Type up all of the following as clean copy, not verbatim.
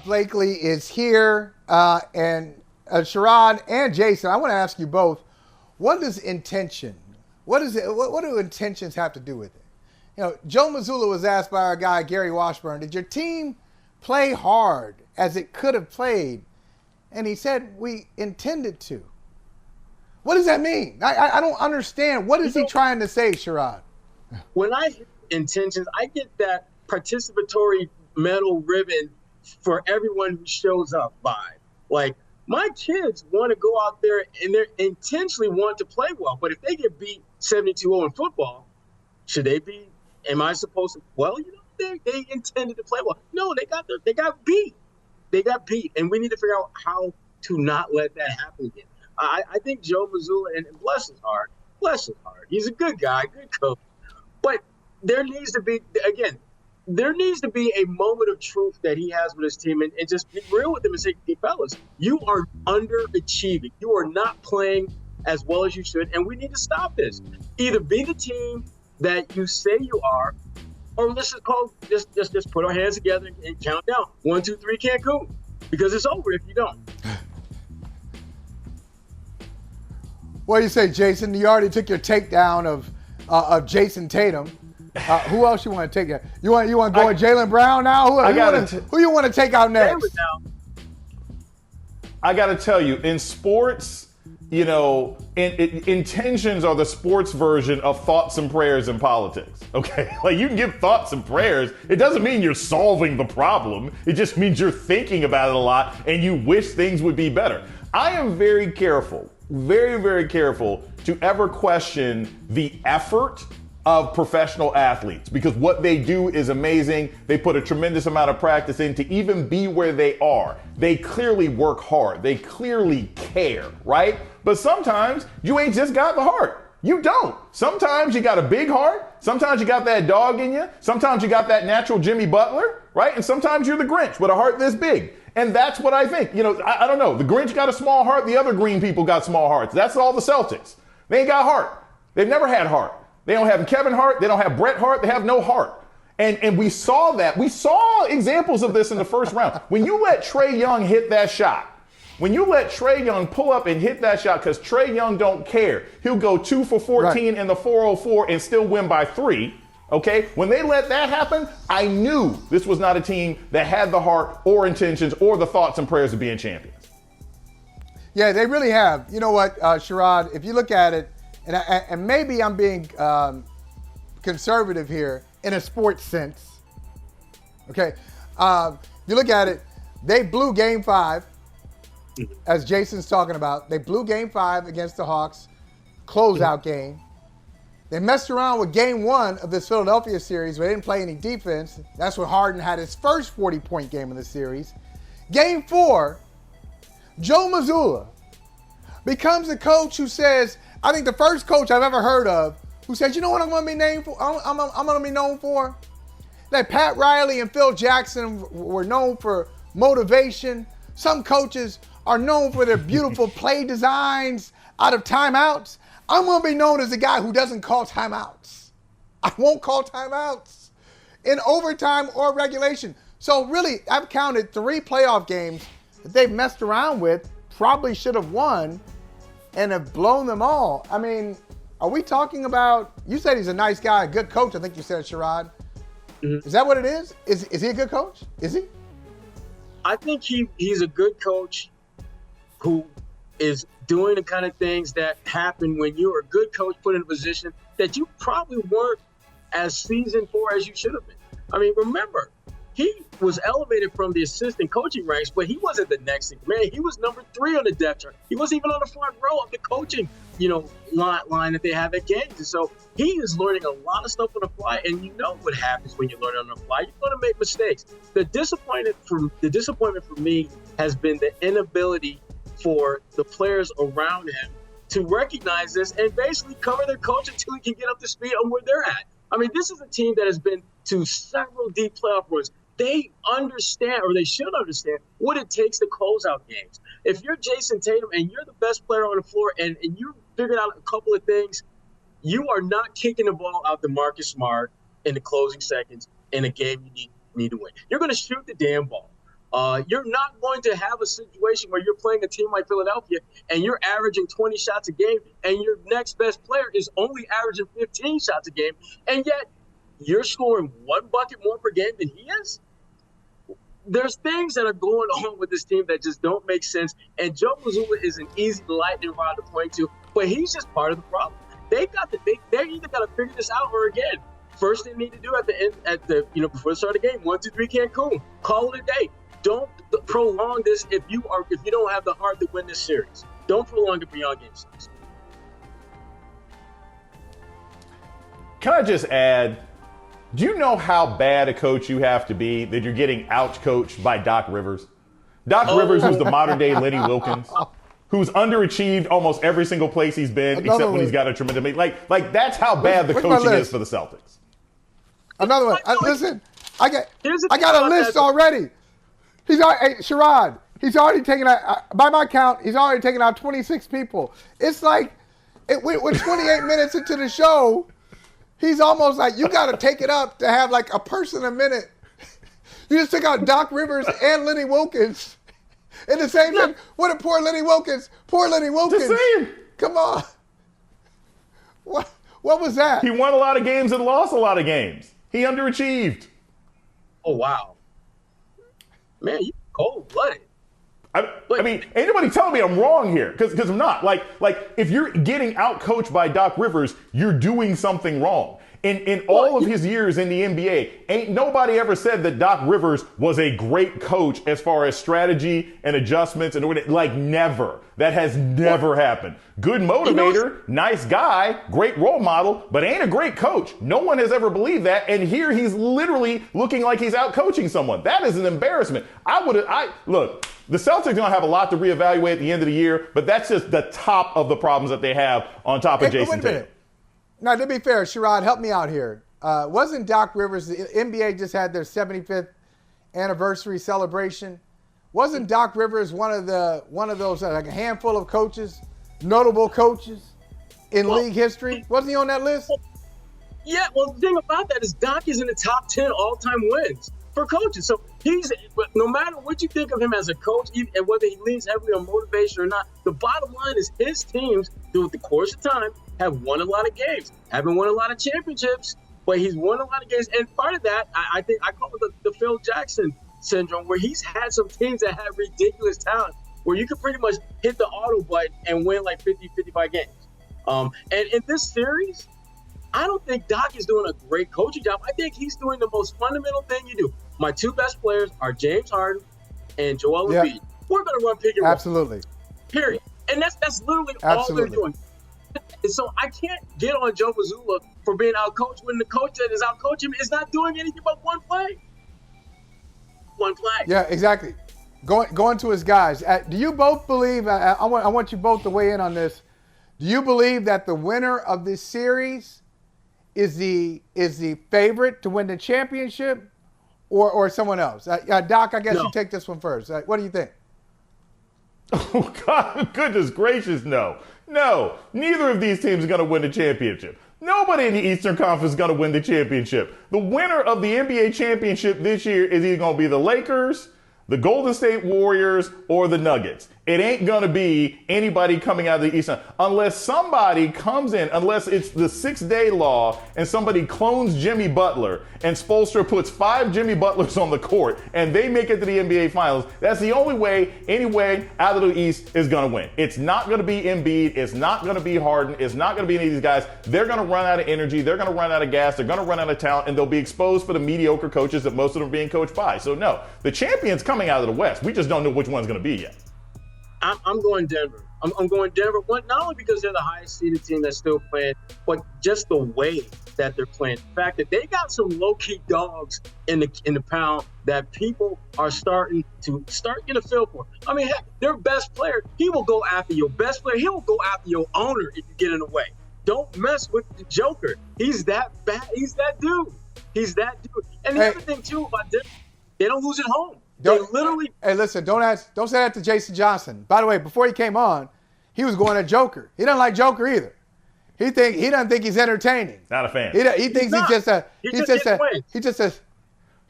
Blakely is here, and Sherrod and Jason, I want to ask you both, what does intention, what do intentions have to do with it? You know, Joe Mazzulla was asked by our guy, Gary Washburn, did your team play hard as it could have played? And he said, we intended to. What does that mean? I don't understand. What is he trying to say, Sherrod? When I hear intentions, I get that participatory metal ribbon for everyone who shows up by. Like, my kids want to go out there and they intentionally want to play well. But if they get beat 72-0 in football, should they be, am I supposed to, well, you know, they intended to play well. No, they got beat. They got beat. And we need to figure out how to not let that happen again. I think Joe Mazzulla, and bless his heart, he's a good guy, good coach. But there needs to be, again, there needs to be a moment of truth that he has with his team and just be real with them and say, hey, fellas, you are underachieving. You are not playing as well as you should, and we need to stop this. Either be the team that you say you are, or let's just put our hands together and count down. 1, 2, 3, Cancun, because it's over if you don't. What do you say, Jason? You already took your takedown of Jason Tatum. Who else you want to take out? You want to go with Jaylen Brown now? Who you want to take out next? I got to tell you, in sports, you know, intentions are the sports version of thoughts and prayers in politics. Okay, like you can give thoughts and prayers. It doesn't mean you're solving the problem. It just means you're thinking about it a lot and you wish things would be better. I am very careful, very, very careful to ever question the effort of professional athletes, because what they do is amazing. They put a tremendous amount of practice in to even be where they are. They clearly work hard. They clearly care, right? But sometimes you ain't just got the heart. You don't. Sometimes you got a big heart. Sometimes you got that dog in you. Sometimes you got that natural Jimmy Butler, right? And sometimes you're the Grinch with a heart this big. And that's what I think. You know, I don't know. The Grinch got a small heart. The other green people got small hearts. That's all the Celtics. They ain't got heart. They've never had heart. They don't have Kevin Hart. They don't have Bret Hart. They have no heart. And we saw that. We saw examples of this in the first round. When you let Trae Young hit that shot, when you let Trae Young pull up and hit that shot, because Trae Young don't care. He'll go 2 for 14 in the 404 and still win by 3. Okay? When they let that happen, I knew this was not a team that had the heart or intentions or the thoughts and prayers of being champions. Yeah, they really have. You know what, Sherrod, if you look at it, and maybe I'm being conservative here in a sports sense. Okay, you look at it, they blew Game 5, as Jason's talking about. They blew Game 5 against the Hawks, closeout game. They messed around with Game 1 of this Philadelphia series, but they didn't play any defense. That's when Harden had his first 40-point game of the series. Game 4, Joe Mazzulla becomes the coach who says, I think the first coach I've ever heard of who said, you know what I'm going to be named for? I'm going to be known for? That Pat Riley and Phil Jackson were known for motivation. Some coaches are known for their beautiful play designs out of timeouts. I'm going to be known as the guy who doesn't call timeouts. I won't call timeouts in overtime or regulation. So really, I've counted 3 playoff games that they've messed around with, probably should have won, and have blown them all. I mean, are we talking about, you said he's a nice guy, a good coach, I think you said, Sherrod. Mm-hmm. Is that what it is? Is he a good coach? Is he? I think he's a good coach who is doing the kind of things that happen when you're a good coach put in a position that you probably weren't as seasoned for as you should have been. I mean, remember, he was elevated from the assistant coaching ranks, but he wasn't the next in command. He was number 3 on the depth chart. He wasn't even on the front row of the coaching, line that they have at games. And so he is learning a lot of stuff on the fly. And you know what happens when you learn on the fly. You're going to make mistakes. The disappointment for me has been the inability for the players around him to recognize this and basically cover their coach until he can get up to speed on where they're at. I mean, this is a team that has been to several deep playoff runs. They understand, or they should understand, what it takes to close out games. If you're Jason Tatum and you're the best player on the floor and you figured out a couple of things, you are not kicking the ball out to Marcus Smart in the closing seconds in a game you need to win. You're going to shoot the damn ball. You're not going to have a situation where you're playing a team like Philadelphia and you're averaging 20 shots a game and your next best player is only averaging 15 shots a game, and yet you're scoring 1 bucket more per game than he is. There's things that are going on with this team that just don't make sense, and Joe Mazzulla is an easy lightning rod to point to, but he's just part of the problem. They either got to figure this out, or again, first they need to do before the start of the game, 1, 2, 3 Cancun, call it a day. Don't prolong this if you don't have the heart to win this series. Don't prolong it beyond game 6. Can I just add, do you know how bad a coach you have to be that you're getting out-coached by Doc Rivers? Doc Rivers, who's the modern-day Lenny Wilkins, who's underachieved almost every single place he's been, except when he's got a tremendous... Like that's how bad the coaching is for the Celtics. Another one. Listen, I got a list already. Sherrod, he's already taken out, by my count, he's already taken out 26 people. It's like, we're 28 minutes into the show, he's almost like, you got to take it up to have like a person a minute. You just took out Doc Rivers and Lenny Wilkins in the same time. What a poor Lenny Wilkins. Poor Lenny Wilkins. Just saying. Come on. What was that? He won a lot of games and lost a lot of games. He underachieved. Oh, wow. Man, you cold-blooded. I mean, ain't nobody telling me I'm wrong here, because I'm not. Like if you're getting out-coached by Doc Rivers, you're doing something wrong. In all of his years in the NBA, ain't nobody ever said that Doc Rivers was a great coach as far as strategy and adjustments and like never. That has never happened. Good motivator, nice guy, great role model, but ain't a great coach. No one has ever believed that. And here he's literally looking like he's out coaching someone. That is an embarrassment. Look, the Celtics gonna have a lot to reevaluate at the end of the year, but that's just the top of the problems that they have on top of Jason Tatum. Now, to be fair, Sherrod, help me out here. Wasn't Doc Rivers, the NBA just had their 75th anniversary celebration. Wasn't Doc Rivers one of those, like a handful of coaches, notable coaches in league history? Wasn't he on that list? Yeah, well, the thing about that is Doc is in the top 10 all-time wins for coaches. So no matter what you think of him as a coach, and whether he leans heavily on motivation or not, the bottom line is his teams, through the course of time, have won a lot of games. Haven't won a lot of championships, but he's won a lot of games. And part of that, I think I call it the Phil Jackson syndrome, where he's had some teams that have ridiculous talent, where you can pretty much hit the auto button and win like 50, 55 games. And in this series, I don't think Doc is doing a great coaching job. I think he's doing the most fundamental thing you do. My two best players are James Harden and Joel Embiid. We're going to run pick and roll. Absolutely. Period. And that's literally all they're doing. And so I can't get on Joe Mazzulla for being out-coached when the coach that is out-coaching him is not doing anything but one play. One play. Yeah, exactly. Going to his guys. Do you both believe, I want you both to weigh in on this, do you believe that the winner of this series is the favorite to win the championship or someone else? Doc, I guess you take this one first. What do you think? Oh, God, goodness gracious, no. No, neither of these teams is going to win the championship. Nobody in the Eastern Conference is going to win the championship. The winner of the NBA championship this year is either going to be the Lakers, the Golden State Warriors, or the Nuggets. It ain't going to be anybody coming out of the Eastern, unless somebody comes in, unless it's the 6-day law and somebody clones Jimmy Butler and Spoelstra puts 5 Jimmy Butlers on the court and they make it to the NBA Finals. That's the only way anyway out of the East is going to win. It's not going to be Embiid. It's not going to be Harden. It's not going to be any of these guys. They're going to run out of energy. They're going to run out of gas. They're going to run out of talent, and they'll be exposed for the mediocre coaches that most of them are being coached by. So no, the champion's coming out of the West. We just don't know which one's going to be yet. I'm going Denver. I'm going Denver, not only because they're the highest seeded team that's still playing, but just the way that they're playing. The fact that they got some low-key dogs in the pound that people are starting to get a feel for. I mean, heck, their best player, he will go after your best player. He will go after your owner if you get in the way. Don't mess with the Joker. He's that bad. He's that dude. And the other thing, too, about Denver, they don't lose at home. Hey, listen, don't say that to Jason Johnson. By the way, before he came on, he was going at Joker. He doesn't like Joker either. He doesn't think he's entertaining. Not a fan. He thinks he's just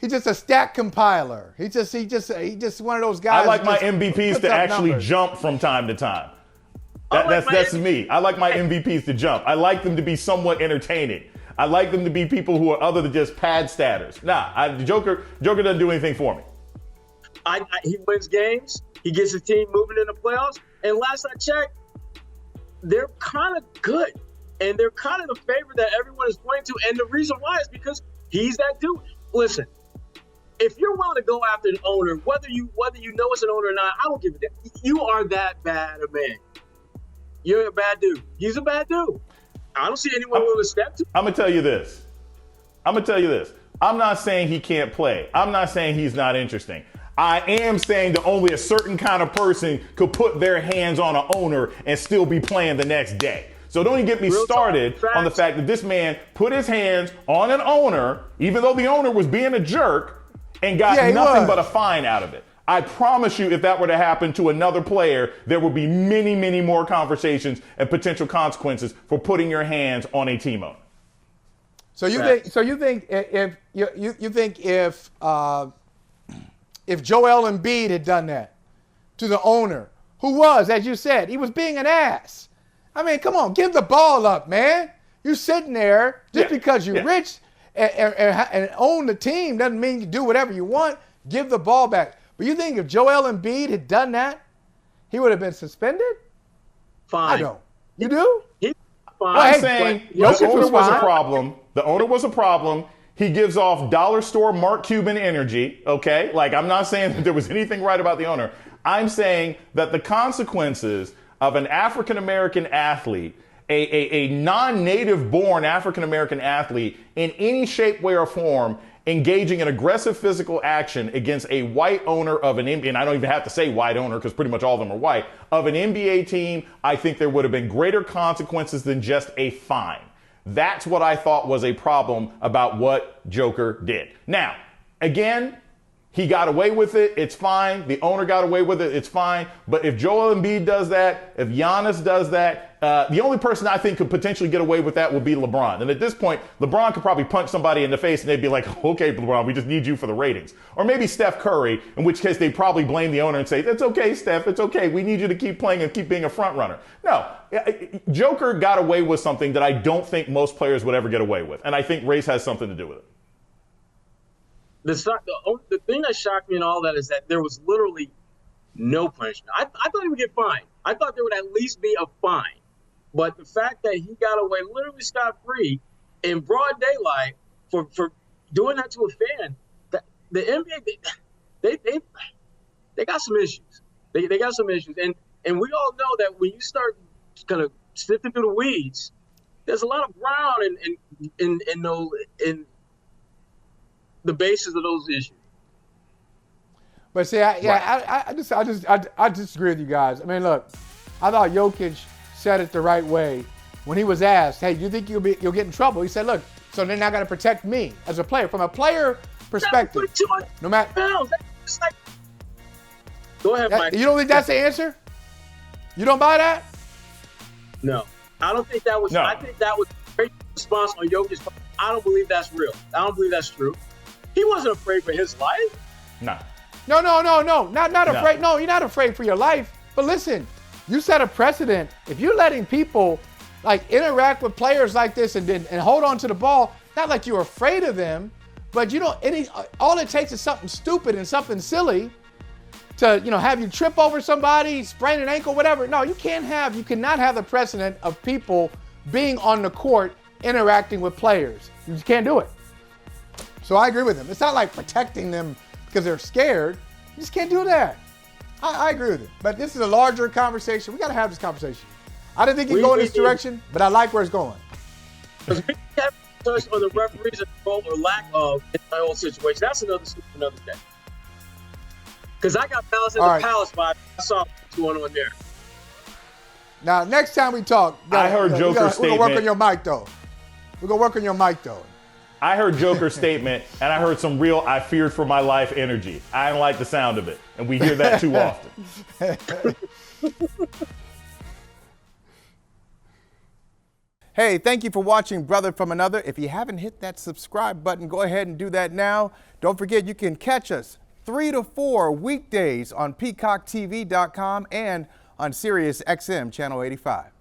He's just a stat compiler. He just one of those guys. I like my that just MVPs puts to up actually numbers. jump from time to time. I like my That's MVP me. I like my MVPs to jump. I like them to be somewhat entertaining. I like them to be people who are other than just pad statters. Joker doesn't do anything for me. He wins games. He gets his team moving in the playoffs. And last I checked, they're kind of good. And they're kind of the favorite that everyone is pointing to. And the reason why is because he's that dude. Listen, if you're willing to go after an owner, whether you know it's an owner or not, I don't give a damn. You are that bad a man. You're a bad dude. He's a bad dude. I don't see anyone willing to step to. I'm going to tell you this. I'm not saying he can't play. I'm not saying he's not interesting. I am saying that only a certain kind of person could put their hands on an owner and still be playing the next day. So don't even get me started on the fact that this man put his hands on an owner, even though the owner was being a jerk, and got nothing but a fine out of it. I promise you, if that were to happen to another player, there would be many, many more conversations and potential consequences for putting your hands on a team owner. So you think if Joel Embiid had done that to the owner, who was, as you said, he was being an ass. I mean, come on, give the ball up, man. You sitting there just because you're rich and own the team doesn't mean you do whatever you want. Give the ball back. But you think if Joel Embiid had done that, he would have been suspended? Fine. I don't. You do? He's fine. I'm saying the Jokic owner was was a fine. problem. The owner was a problem. He gives off dollar store Mark Cuban energy, okay? Like, I'm not saying that there was anything right about the owner. I'm saying that the consequences of an African-American athlete, a non-native born African-American athlete in any shape, way, or form engaging in aggressive physical action against a white owner of an NBA, and I don't even have to say white owner because pretty much all of them are white, of an NBA team, I think there would have been greater consequences than just a fine. That's what I thought was a problem about what Joker did. Now, again, he got away with it. It's fine. The owner got away with it. It's fine. But if Joel Embiid does that, if Giannis does that, the only person I think could potentially get away with that would be LeBron. And at this point, LeBron could probably punch somebody in the face and they'd be like, okay, LeBron, we just need you for the ratings. Or maybe Steph Curry, in which case they'd probably blame the owner and say, that's okay, Steph, it's okay. We need you to keep playing and keep being a front runner. No, Joker got away with something that I don't think most players would ever get away with. And I think race has something to do with it. The thing that shocked me in all that is that there was literally no punishment. I thought he would get fined. I thought there would at least be a fine. But the fact that he got away literally scot-free in broad daylight for doing that to a fan, the NBA, they got some issues. They got some issues. And we all know that when you start kind of sifting through the weeds, there's a lot of brown in the basis of those issues. But see, I disagree with you guys. I mean, look, I thought Jokic said it the right way when he was asked, "Hey, do you think you'll get in trouble?" He said, "Look, so they're not going to protect me as a player." From a player perspective, no matter. Go ahead, Mike. You don't think that's the answer? You don't buy that? No, I don't think that was. No. I think that was a great response on Jokic's part. I don't believe that's real. I don't believe that's true. He wasn't afraid for his life. No. No. Not afraid. No, you're not afraid for your life. But listen, you set a precedent. If you're letting people like interact with players like this and hold on to the ball, not like you're afraid of them, but you don't. All it takes is something stupid and something silly to have you trip over somebody, sprain an ankle, whatever. No, you cannot have the precedent of people being on the court interacting with players. You just can't do it. So I agree with him. It's not like protecting them because they're scared. You just can't do that. I agree with it. But this is a larger conversation. We got to have this conversation. I didn't think he'd go in this direction, but I like where it's going. Because we haven't touched on the referees' role or lack of in my old situation. That's another day. Because I got Palace at the Palace vibe. I saw what's going on there. Now, next time we talk, I heard Joker's statement. We're going to work on your mic, though. We're going to work on your mic, though. I heard Joker's statement, and I heard some real I feared for my life energy. I didn't like the sound of it, and we hear that too often. Hey, thank you for watching Brother from Another. If you haven't hit that subscribe button, go ahead and do that now. Don't forget you can catch us 3 to 4 weekdays on PeacockTV.com and on Sirius XM Channel 85.